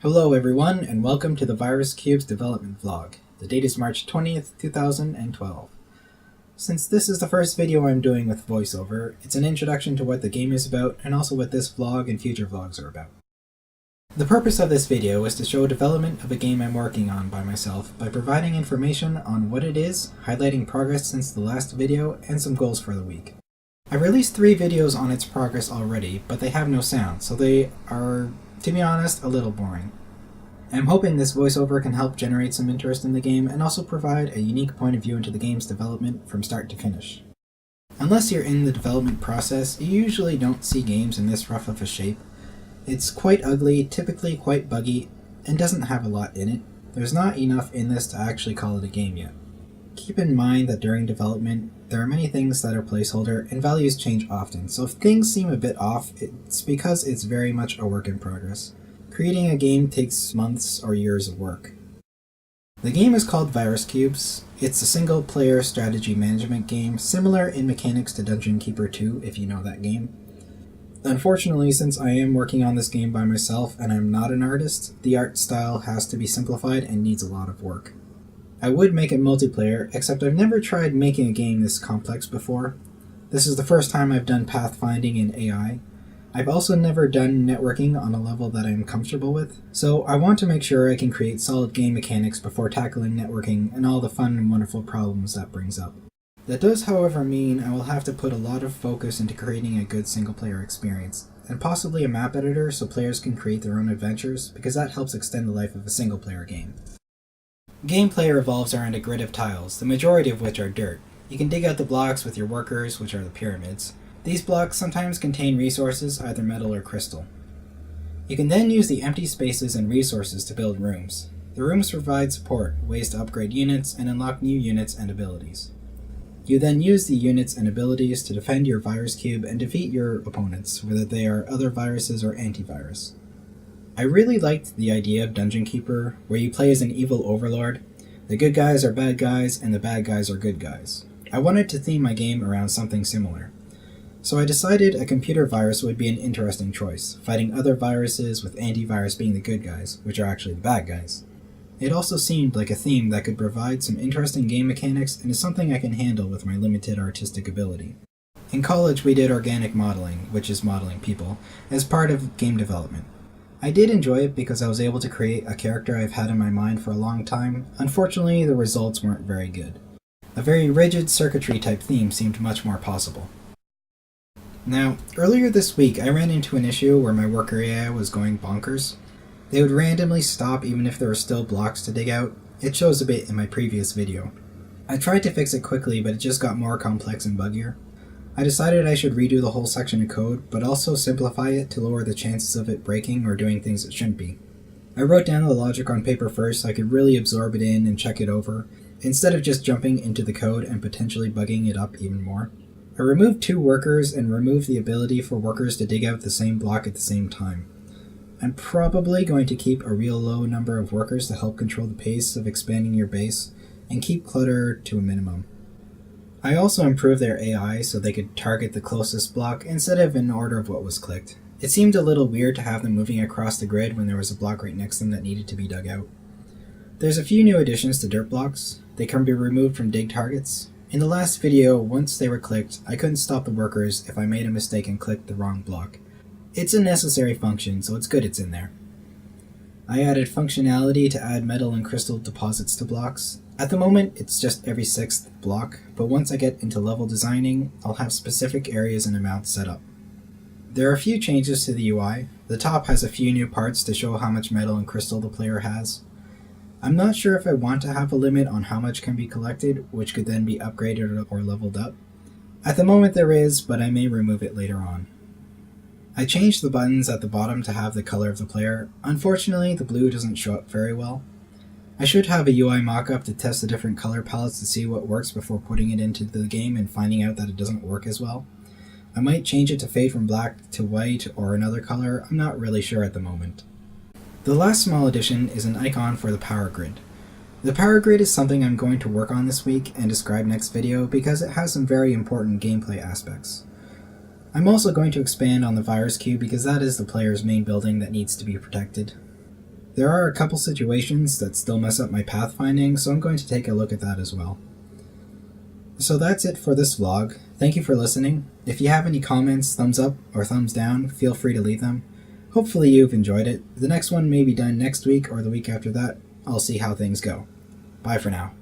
Hello everyone, and welcome to the Virus Cubes development vlog. The date is March 20th, 2012. Since this is the first video I'm doing with voiceover, it's an introduction to what the game is about and also what this vlog and future vlogs are about. The purpose of this video is to show development of a game I'm working on by myself by providing information on what it is, highlighting progress since the last video, and some goals for the week. I've released 3 videos on its progress already, but they have no sound, so they are, to be honest, a little boring. I'm hoping this voiceover can help generate some interest in the game and also provide a unique point of view into the game's development from start to finish. Unless you're in the development process, you usually don't see games in this rough of a shape. It's quite ugly, typically quite buggy, and doesn't have a lot in it. There's not enough in this to actually call it a game yet. Keep in mind that during development, there are many things that are placeholder and values change often, so if things seem a bit off, it's because it's very much a work in progress. Creating a game takes months or years of work. The game is called Virus Cubes. It's a single-player strategy management game, similar in mechanics to Dungeon Keeper 2, if you know that game. Unfortunately, since I am working on this game by myself and I'm not an artist, the art style has to be simplified and needs a lot of work. I would make it multiplayer, except I've never tried making a game this complex before. This is the first time I've done pathfinding in AI. I've also never done networking on a level that I'm comfortable with, so I want to make sure I can create solid game mechanics before tackling networking and all the fun and wonderful problems that brings up. That does, however, mean I will have to put a lot of focus into creating a good single-player experience, and possibly a map editor so players can create their own adventures, because that helps extend the life of a single-player game. Gameplay revolves around a grid of tiles, the majority of which are dirt. You can dig out the blocks with your workers, which are the pyramids. These blocks sometimes contain resources, either metal or crystal. You can then use the empty spaces and resources to build rooms. The rooms provide support, ways to upgrade units, and unlock new units and abilities. You then use the units and abilities to defend your virus cube and defeat your opponents, whether they are other viruses or antivirus. I really liked the idea of Dungeon Keeper, where you play as an evil overlord. The good guys are bad guys, and the bad guys are good guys. I wanted to theme my game around something similar. So I decided a computer virus would be an interesting choice, fighting other viruses with antivirus being the good guys, which are actually the bad guys. It also seemed like a theme that could provide some interesting game mechanics and is something I can handle with my limited artistic ability. In college we did organic modeling, which is modeling people, as part of game development. I did enjoy it because I was able to create a character I've had in my mind for a long time. Unfortunately, the results weren't very good. A very rigid circuitry type theme seemed much more possible. Now, earlier this week I ran into an issue where my worker AI was going bonkers. They would randomly stop even if there were still blocks to dig out. It shows a bit in my previous video. I tried to fix it quickly, but it just got more complex and buggier. I decided I should redo the whole section of code, but also simplify it to lower the chances of it breaking or doing things it shouldn't be. I wrote down the logic on paper first so I could really absorb it in and check it over, instead of just jumping into the code and potentially bugging it up even more. I removed 2 workers and removed the ability for workers to dig out the same block at the same time. I'm probably going to keep a real low number of workers to help control the pace of expanding your base and keep clutter to a minimum. I also improved their AI so they could target the closest block instead of in order of what was clicked. It seemed a little weird to have them moving across the grid when there was a block right next to them that needed to be dug out. There's a few new additions to dirt blocks. They can be removed from dig targets. In the last video, once they were clicked, I couldn't stop the workers if I made a mistake and clicked the wrong block. It's a necessary function, so it's good it's in there. I added functionality to add metal and crystal deposits to blocks. At the moment, it's just every 6th block, but once I get into level designing, I'll have specific areas and amounts set up. There are a few changes to the UI. The top has a few new parts to show how much metal and crystal the player has. I'm not sure if I want to have a limit on how much can be collected, which could then be upgraded or leveled up. At the moment there is, but I may remove it later on. I changed the buttons at the bottom to have the color of the player. Unfortunately, the blue doesn't show up very well. I should have a UI mockup to test the different color palettes to see what works before putting it into the game and finding out that it doesn't work as well. I might change it to fade from black to white or another color, I'm not really sure at the moment. The last small addition is an icon for the power grid. The power grid is something I'm going to work on this week and describe next video because it has some very important gameplay aspects. I'm also going to expand on the virus cube because that is the player's main building that needs to be protected. There are a couple situations that still mess up my pathfinding, so I'm going to take a look at that as well. So that's it for this vlog. Thank you for listening. If you have any comments, thumbs up or thumbs down, feel free to leave them. Hopefully you've enjoyed it. The next one may be done next week or the week after that. I'll see how things go. Bye for now.